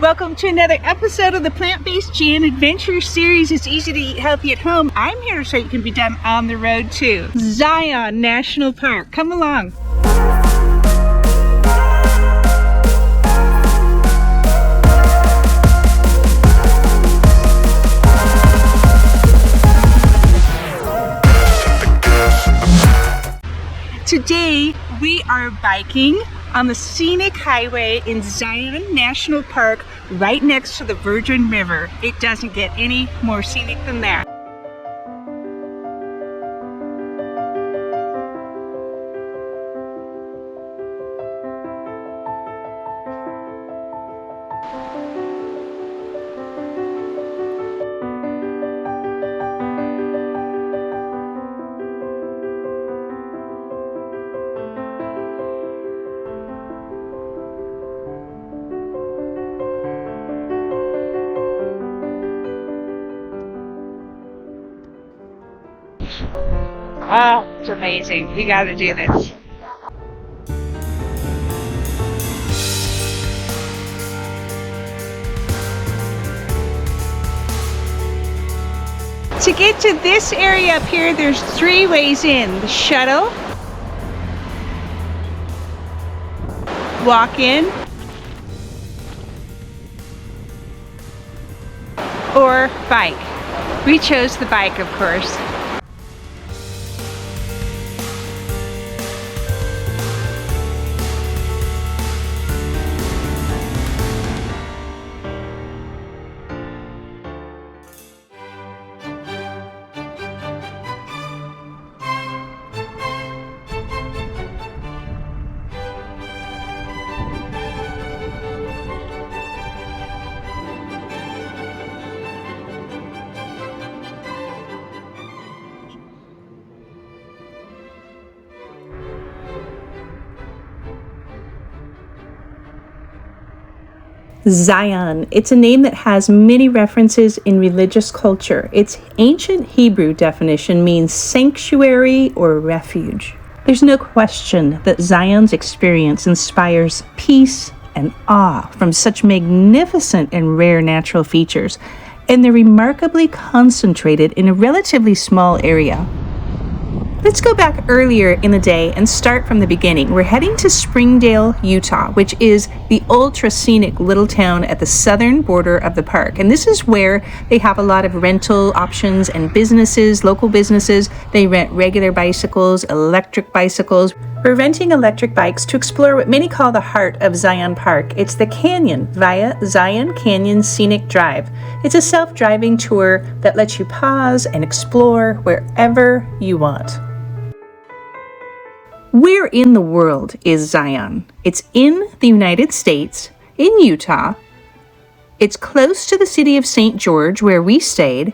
Welcome to another episode of the Plant-Based Jan Adventure Series. It's easy to eat healthy at home. I'm here to show you can be done on the road too. Zion National Park. Come along. Today we are biking on the scenic highway in Zion National Park right next to the Virgin River. It doesn't get any more scenic than that. Oh, it's amazing. You gotta do this. To get to this area up here, there's 3 ways in. The shuttle, walk in, or bike. We chose the bike, of course. Zion. It's a name that has many references in religious culture. Its ancient Hebrew definition means sanctuary or refuge. There's no question that Zion's experience inspires peace and awe from such magnificent and rare natural features, and they're remarkably concentrated in a relatively small area. Let's go back earlier in the day and start from the beginning. We're heading to Springdale, Utah, which is the ultra-scenic little town at the southern border of the park. And this is where they have a lot of rental options and businesses, local businesses. They rent regular bicycles, electric bicycles. We're renting electric bikes to explore what many call the heart of Zion Park. It's the canyon via Zion Canyon Scenic Drive. It's a self-driving tour that lets you pause and explore wherever you want. Where in the world is Zion? It's in the United States, in Utah. It's close to the city of St. George, where we stayed.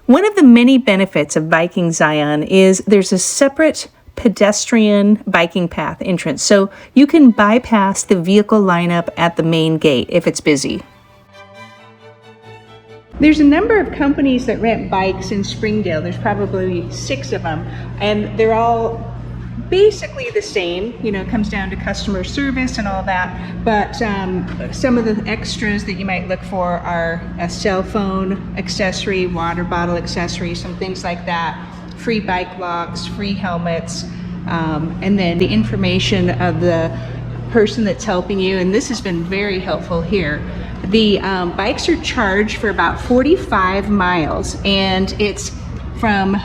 One of the many benefits of biking Zion is there's a separate pedestrian biking path entrance, so you can bypass the vehicle lineup at the main gate if it's busy. There's a number of companies that rent bikes in Springdale. There's probably 6 of them, and they're all basically the same. You know, it comes down to customer service and all that, but some of the extras that you might look for are a cell phone accessory, water bottle accessory, some things like that, free bike locks, free helmets, and then the information of the person that's helping you, and this has been very helpful here. The bikes are charged for about 45 miles, and it's from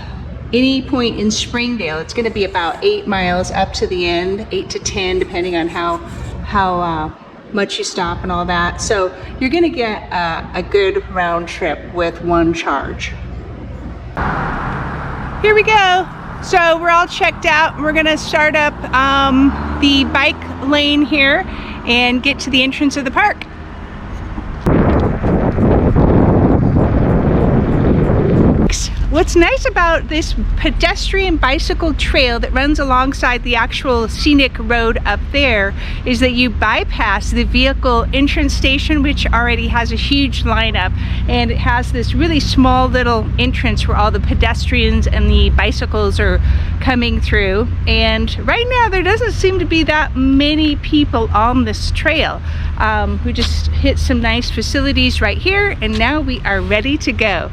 any point in Springdale. It's going to be about 8 miles up to the end, 8 to 10, depending on how much you stop and all that. So you're going to get a good round trip with one charge. Here we go. So we're all checked out. We're going to start up the bike lane here and get to the entrance of the park. What's nice about this pedestrian bicycle trail that runs alongside the actual scenic road up there is that you bypass the vehicle entrance station, which already has a huge lineup, and it has this really small little entrance where all the pedestrians and the bicycles are coming through. And right now there doesn't seem to be that many people on this trail. We just hit some nice facilities right here, and now we are ready to go.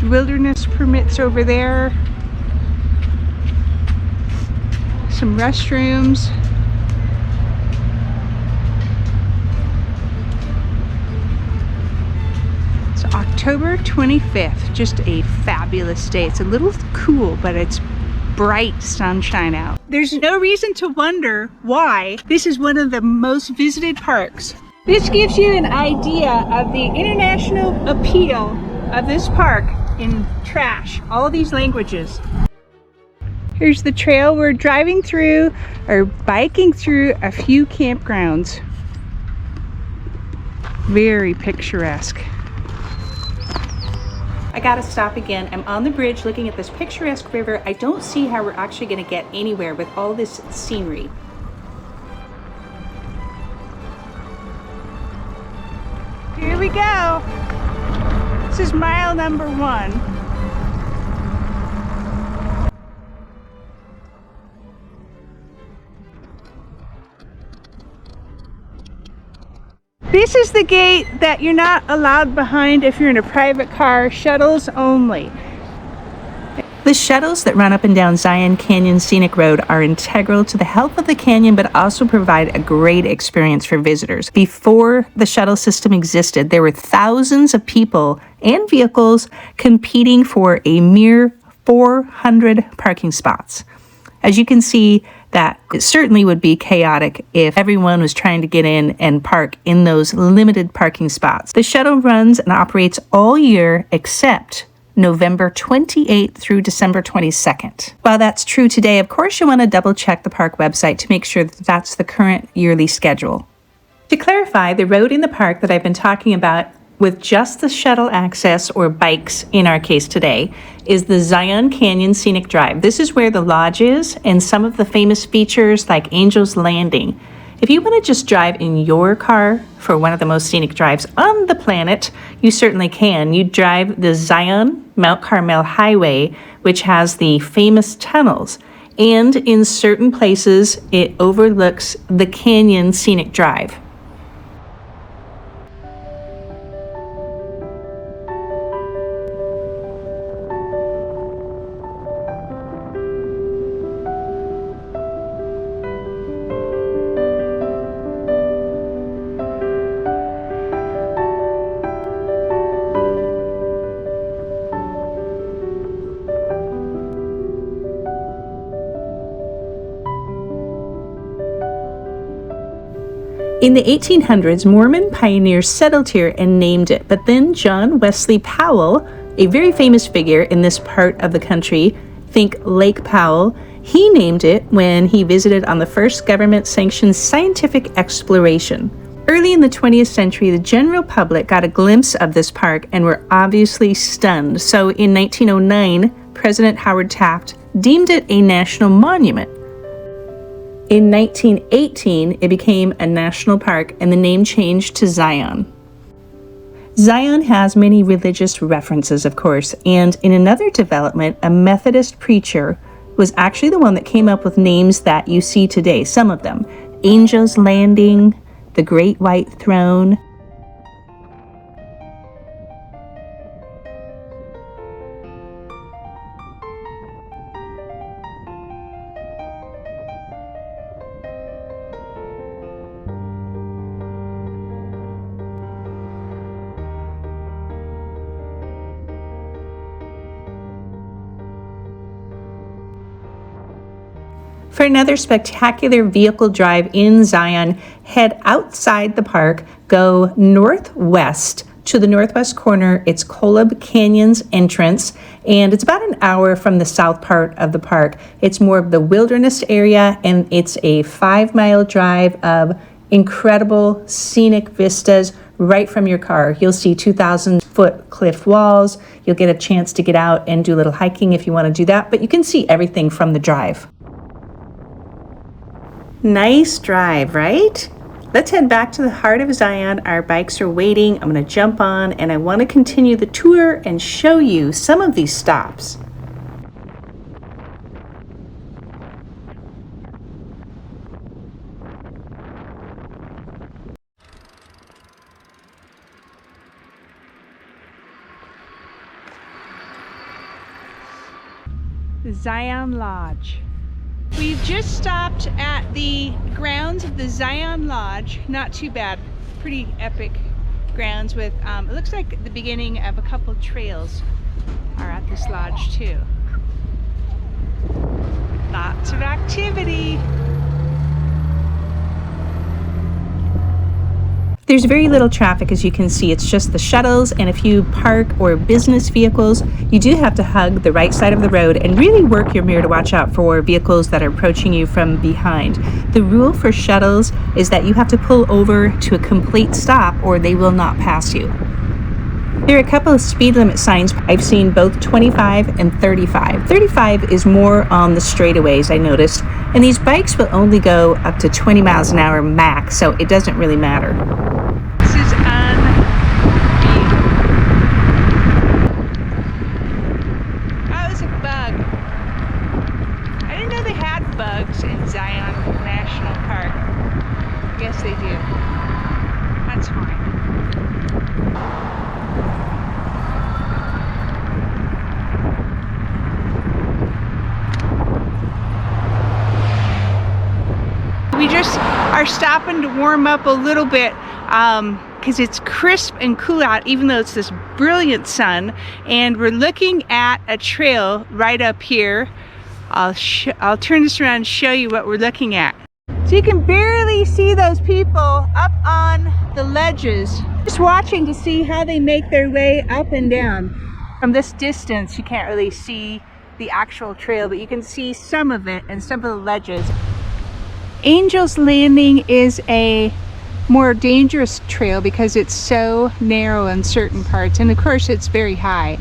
Wilderness permits over there, some restrooms. It's October 25th, just a fabulous day. It's a little cool, but it's bright sunshine out. There's no reason to wonder why this is one of the most visited parks. This gives you an idea of the international appeal of this park in trash, all these languages. Here's the trail we're driving through or biking through a few campgrounds. Very picturesque. I gotta stop again. I'm on the bridge looking at this picturesque river. I don't see how we're actually gonna get anywhere with all this scenery. Here we go. This is mile number 1. This is the gate that you're not allowed behind if you're in a private car. Shuttles only. The shuttles that run up and down Zion Canyon Scenic Road are integral to the health of the canyon, but also provide a great experience for visitors. Before the shuttle system existed, there were thousands of people and vehicles competing for a mere 400 parking spots. As you can see, that it certainly would be chaotic if everyone was trying to get in and park in those limited parking spots. The shuttle runs and operates all year except November 28th through December 22nd. While that's true today, of course, you want to double check the park website to make sure that that's the current yearly schedule. To clarify, the road in the park that I've been talking about with just the shuttle access, or bikes in our case today, is the Zion Canyon Scenic Drive. This is where the lodge is and some of the famous features like Angel's Landing. If you want to just drive in your car for one of the most scenic drives on the planet, you certainly can. You drive the Zion Mount Carmel Highway, which has the famous tunnels, and in certain places it overlooks the Canyon Scenic Drive. In the 1800s, Mormon pioneers settled here and named it, but then John Wesley Powell, a very famous figure in this part of the country, think Lake Powell, he named it when he visited on the first government-sanctioned scientific exploration. Early in the 20th century, the general public got a glimpse of this park and were obviously stunned. So in 1909, President Howard Taft deemed it a national monument. In 1918, it became a national park and the name changed to Zion. Zion has many religious references, of course, and in another development, a Methodist preacher was actually the one that came up with names that you see today, some of them. Angel's Landing, the Great White Throne. For another spectacular vehicle drive in Zion, head outside the park, go northwest to the northwest corner. It's Kolob Canyon's entrance, and it's about an hour from the south part of the park. It's more of the wilderness area, and it's a 5-mile drive of incredible scenic vistas right from your car. You'll see 2,000-foot cliff walls. You'll get a chance to get out and do a little hiking if you want to do that, but you can see everything from the drive. Nice drive, right? Let's head back to the heart of Zion. Our bikes are waiting. I'm going to jump on, and I want to continue the tour and show you some of these stops. The Zion Lodge. We've just stopped at the grounds of the Zion Lodge. Not too bad. Pretty epic grounds with, it looks like the beginning of a couple trails are at this lodge too. Lots of activity. There's very little traffic, as you can see. It's just the shuttles and a few park or business vehicles. You do have to hug the right side of the road and really work your mirror to watch out for vehicles that are approaching you from behind. The rule for shuttles is that you have to pull over to a complete stop or they will not pass you. There are a couple of speed limit signs. I've seen both 25 and 35. 35 is more on the straightaways, I noticed, and these bikes will only go up to 20 miles an hour max, so it doesn't really matter. This is that was a bug. I didn't know they had bugs in Zion National Park. I guess they do. That's fine. We just are stopping to warm up a little bit because it's crisp and cool out, even though it's this brilliant sun, and we're looking at a trail right up here. I'll turn this around and show you what we're looking at. So you can barely see those people up on the ledges. Just watching to see how they make their way up and down. From this distance, you can't really see the actual trail, but you can see some of it and some of the ledges. Angel's Landing is a more dangerous trail because it's so narrow in certain parts, and of course it's very high.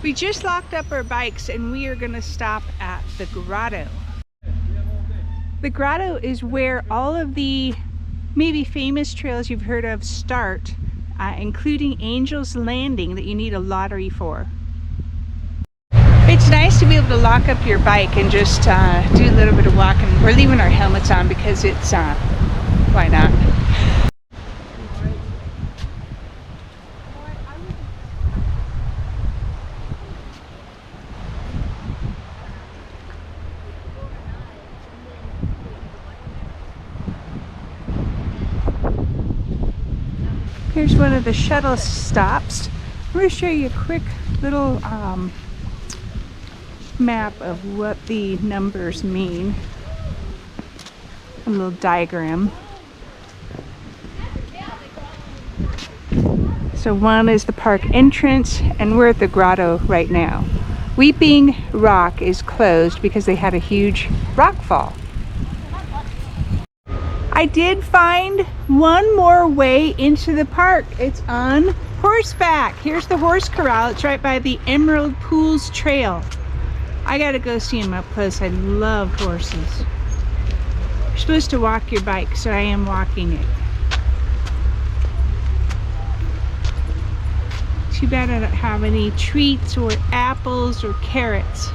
We just locked up our bikes and we are going to stop at the Grotto. The Grotto is where all of the maybe famous trails you've heard of start, including Angel's Landing that you need a lottery for. It's nice to be able to lock up your bike and just do a little bit of walking. We're leaving our helmets on because it's, why not? Here's one of the shuttle stops. I'm going to show you a quick little map of what the numbers mean. A little diagram. So one is the park entrance, and we're at the Grotto right now. Weeping Rock is closed because they had a huge rock fall. I did find one more way into the park. It's on horseback. Here's the horse corral. It's right by the Emerald Pools Trail. I gotta go see him up close. I love horses. You're supposed to walk your bike, so I am walking it. Too bad I don't have any treats or apples or carrots.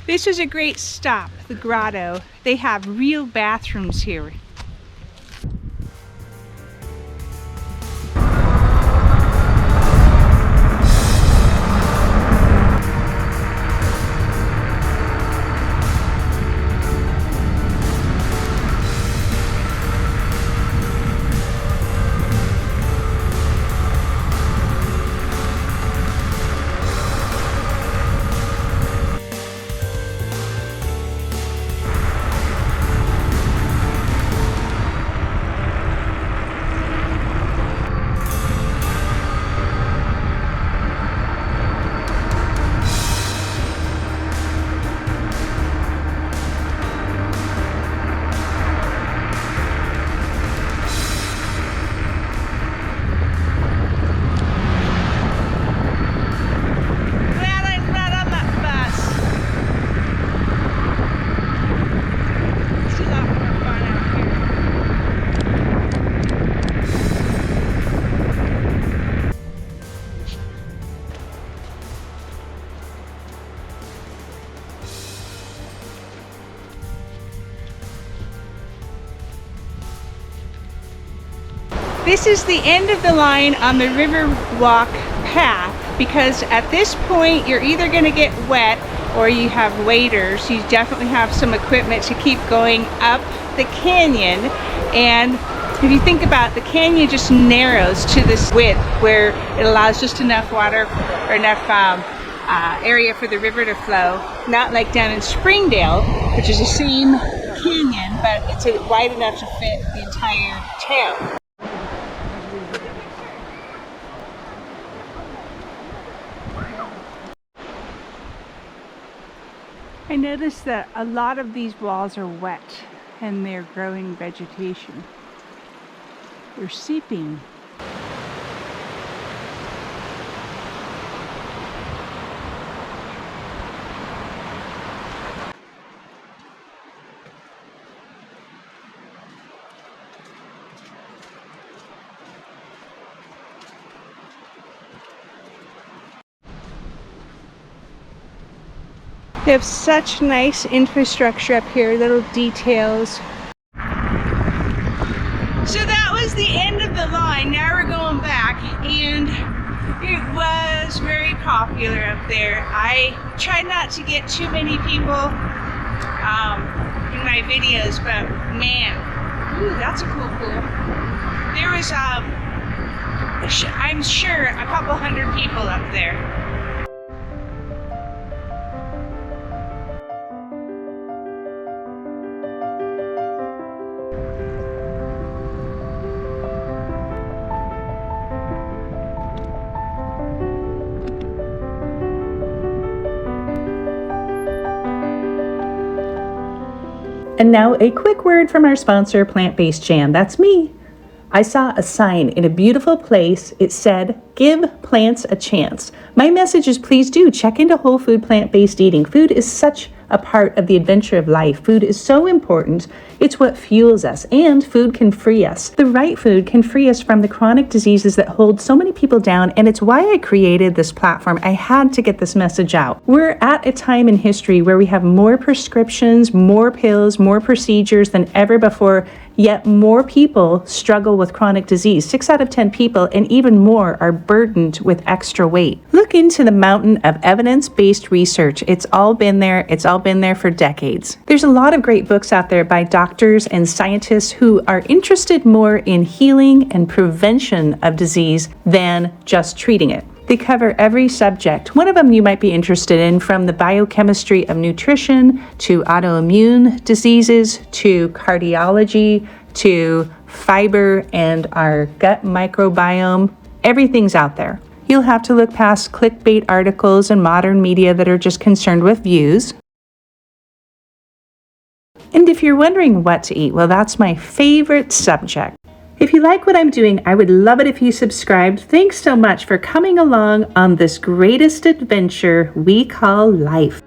This is a great stop, the Grotto. They have real bathrooms here. This is the end of the line on the river walk path, because at this point you're either going to get wet or you have waders. You definitely have some equipment to keep going up the canyon. And if you think about it, the canyon just narrows to this width where it allows just enough water or enough area for the river to flow. Not like down in Springdale, which is the same canyon, but it's wide enough to fit the entire town. I noticed that a lot of these walls are wet and they're growing vegetation. They're seeping. They have such nice infrastructure up here, little details. So that was the end of the line. Now we're going back, and it was very popular up there. I tried not to get too many people in my videos, but man, ooh, that's a cool pool. There was, I'm sure, a couple hundred people up there. And now a quick word from our sponsor, Plant-Based Jam. That's me. I saw a sign in a beautiful place. It said, "Give plants a chance." My message is, please do check into whole food plant-based eating. Food is such a part of the adventure of life. Food is so important. It's what fuels us, and food can free us. The right food can free us from the chronic diseases that hold so many people down, and it's why I created this platform. I had to get this message out. We're at a time in history where we have more prescriptions, more pills, more procedures than ever before, yet more people struggle with chronic disease. 6 out of 10 people, and even more, are burdened with extra weight. Look into the mountain of evidence-based research. It's all been there. It's all been there for decades. There's a lot of great books out there by doctors and scientists who are interested more in healing and prevention of disease than just treating it. They cover every subject. One of them you might be interested in, from the biochemistry of nutrition to autoimmune diseases to cardiology to fiber and our gut microbiome. Everything's out there. You'll have to look past clickbait articles and modern media that are just concerned with views. And if you're wondering what to eat, well, that's my favorite subject. If you like what I'm doing, I would love it if you subscribed. Thanks so much for coming along on this greatest adventure we call life.